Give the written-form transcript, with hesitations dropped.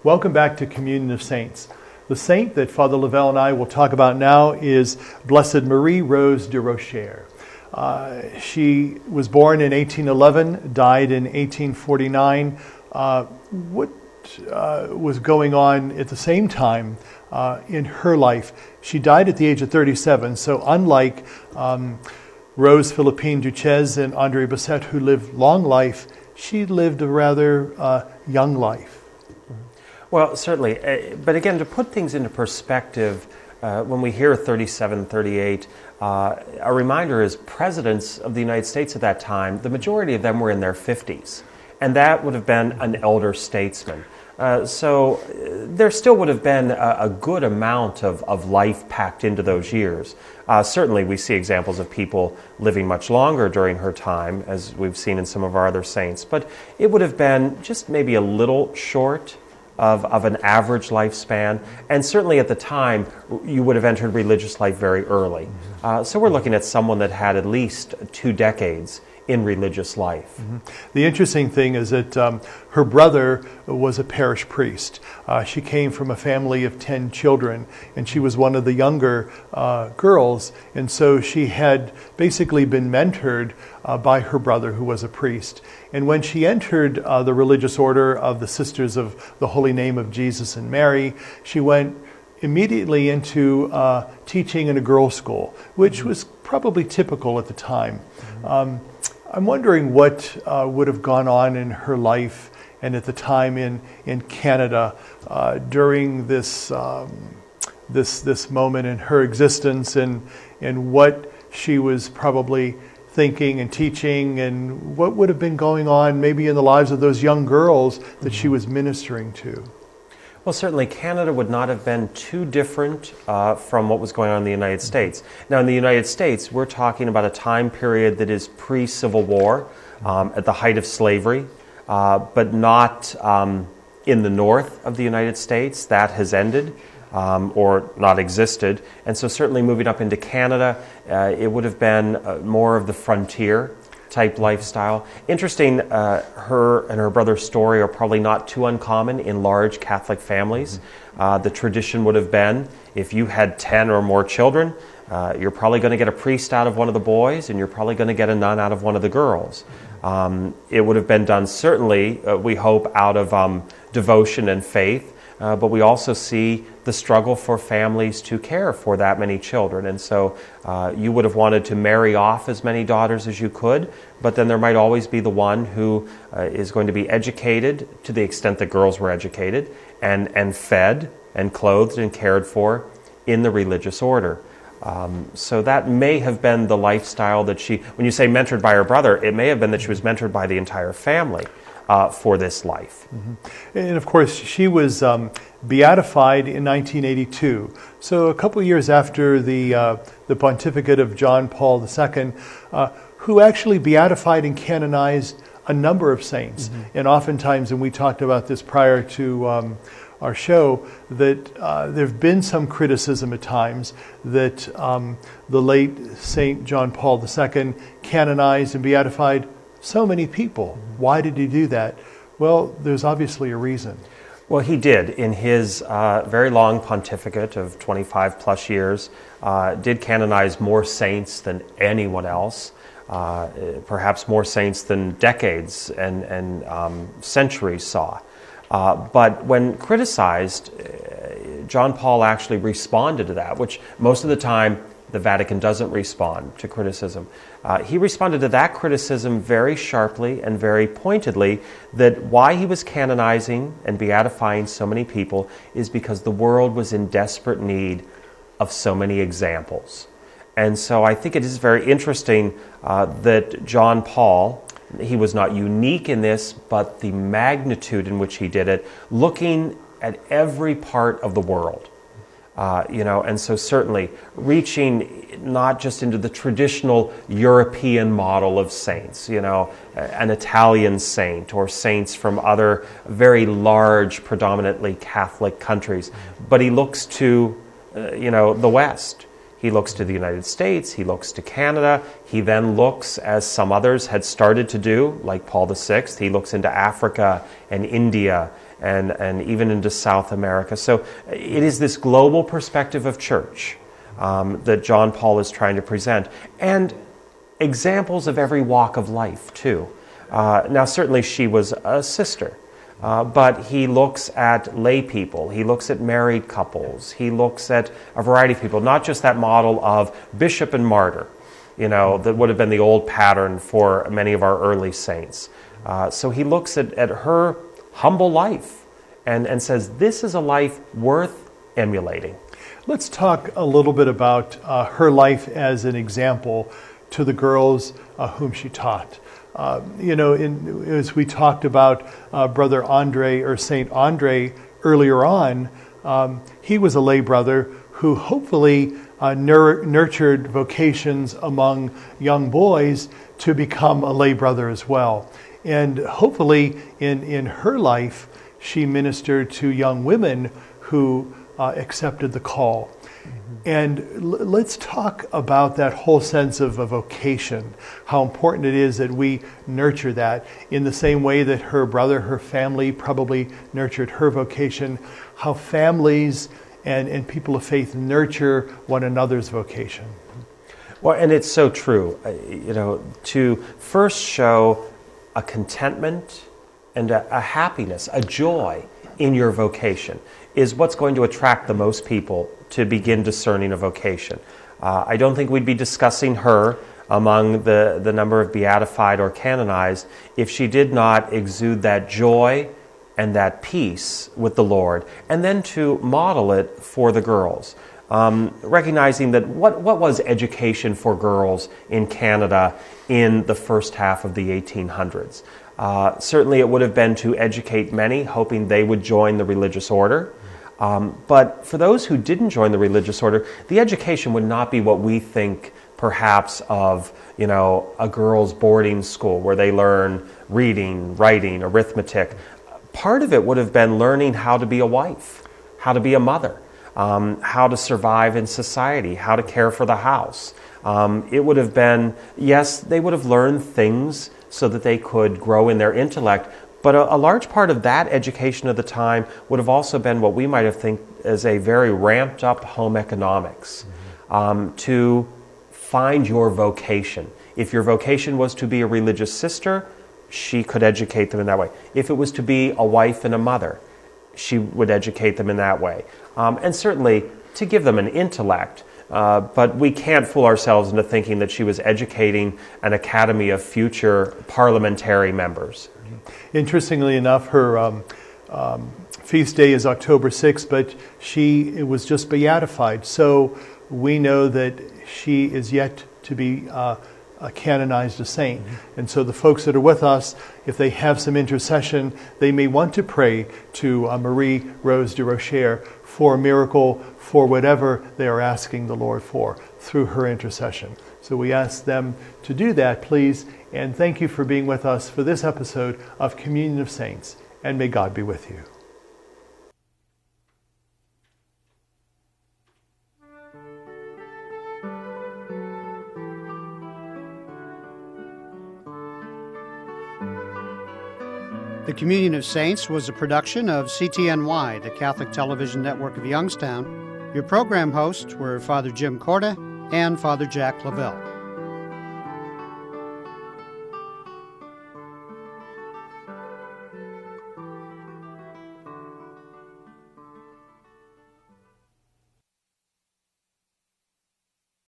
Welcome back to Communion of Saints. The saint that Father Lavelle and I will talk about now is Blessed Marie Rose Durocher. She was born in 1811, died in 1849. What was going on at the same time in her life? She died at the age of 37, so unlike Rose Philippine Duchesne and André Bessette, who lived long life, she lived a rather young life. Well, certainly. But again, to put things into perspective, when we hear 37, 38, a reminder is presidents of the United States at that time, the majority of them were in their 50s. And that would have been an elder statesman. So there still would have been a good amount of life packed into those years. Certainly we see examples of people living much longer during her time, as we've seen in some of our other saints. But it would have been just maybe a little short of an average lifespan, and certainly at the time you would have entered religious life very early. So we're looking at someone that had at least 2 decades in religious life. The interesting thing is that her brother was a parish priest. She came from a family of 10 children, and she was one of the younger girls, and so she had basically been mentored by her brother, who was a priest. And when she entered the religious order of the Sisters of the Holy Name of Jesus and Mary, she went immediately into teaching in a girls' school, which was probably typical at the time. I'm wondering what would have gone on in her life and at the time in Canada during this moment in her existence, and what she was probably thinking and teaching, and what would have been going on maybe in the lives of those young girls that she was ministering to. Well, certainly Canada would not have been too different from what was going on in the United States. Now, in the United States, we're talking about a time period that is pre-Civil War, at the height of slavery, but not in the north of the United States. That has ended or not existed. And so certainly moving up into Canada, it would have been more of the frontier type lifestyle. Interesting, her and her brother's story are probably not too uncommon in large Catholic families. The tradition would have been, if you had 10 or more children, you're probably going to get a priest out of one of the boys, and you're probably going to get a nun out of one of the girls. It would have been done certainly, we hope, out of devotion and faith, but we also see the struggle for families to care for that many children. And so you would have wanted to marry off as many daughters as you could, but then there might always be the one who is going to be educated to the extent that girls were educated, and fed and clothed and cared for in the religious order. So that may have been the lifestyle that she, when you say mentored by her brother, it may have been that she was mentored by the entire family for this life. And of course, she was beatified in 1982. So a couple of years after the pontificate of John Paul II, who actually beatified and canonized a number of saints. And oftentimes, and we talked about this prior to our show, that there have been some criticism at times that the late Saint John Paul II canonized and beatified so many people. Why did he do that? Well, there's obviously a reason. Well, he did. In his very long pontificate of 25 plus years, did canonize more saints than anyone else, perhaps more saints than decades and centuries saw. But when criticized, John Paul actually responded to that, which most of the time the Vatican doesn't respond to criticism. He responded to that criticism very sharply and very pointedly, that why he was canonizing and beatifying so many people is because the world was in desperate need of so many examples. And so I think it is very interesting that John Paul, he was not unique in this, but the magnitude in which he did it, looking at every part of the world. And so certainly reaching not just into the traditional European model of saints, an Italian saint or saints from other very large, predominantly Catholic countries, but he looks to, the West. He looks to the United States, he looks to Canada, he then looks, as some others had started to do, like Paul VI, he looks into Africa and India and even into South America. So it is this global perspective of church that John Paul is trying to present, and examples of every walk of life too. Now certainly she was a sister, but he looks at lay people, he looks at married couples, he looks at a variety of people, not just that model of bishop and martyr, that would have been the old pattern for many of our early saints. So he looks at her humble life and says, this is a life worth emulating. Let's talk a little bit about her life as an example to the girls whom she taught. As we talked about Brother Andre, or Saint Andre, earlier on, he was a lay brother who hopefully nurtured vocations among young boys to become a lay brother as well. And hopefully in her life, she ministered to young women who accepted the call. And let's talk about that whole sense of a vocation, how important it is that we nurture that in the same way that her brother, her family probably nurtured her vocation, how families and people of faith nurture one another's vocation. Well, and it's so true, to first show a contentment and a happiness, a joy in your vocation is what's going to attract the most people to begin discerning a vocation. I don't think we'd be discussing her among the number of beatified or canonized if she did not exude that joy and that peace with the Lord, and then to model it for the girls. Recognizing that what was education for girls in Canada in the first half of the 1800s? Certainly it would have been to educate many, hoping they would join the religious order. But for those who didn't join the religious order, the education would not be what we think perhaps of, a girls' boarding school where they learn reading, writing, arithmetic. Part of it would have been learning how to be a wife, how to be a mother, how to survive in society, how to care for the house. It would have been, yes, they would have learned things so that they could grow in their intellect, but a large part of that education of the time would have also been what we might have think as a very ramped up home economics, to find your vocation. If your vocation was to be a religious sister, she could educate them in that way. If it was to be a wife and a mother, she would educate them in that way. And certainly to give them an intellect, but we can't fool ourselves into thinking that she was educating an academy of future parliamentary members. Interestingly enough, her feast day is October 6th, but she was just beatified. So we know that she is yet to be canonized a saint. And so the folks that are with us, if they have some intercession, they may want to pray to Marie Rose Durocher for a miracle, for whatever they are asking the Lord for through her intercession. So we ask them to do that, please. And thank you for being with us for this episode of Communion of Saints. And may God be with you. The Communion of Saints was a production of CTNY, the Catholic Television Network of Youngstown. Your program hosts were Father Jim Korda and Father Jack Lavelle.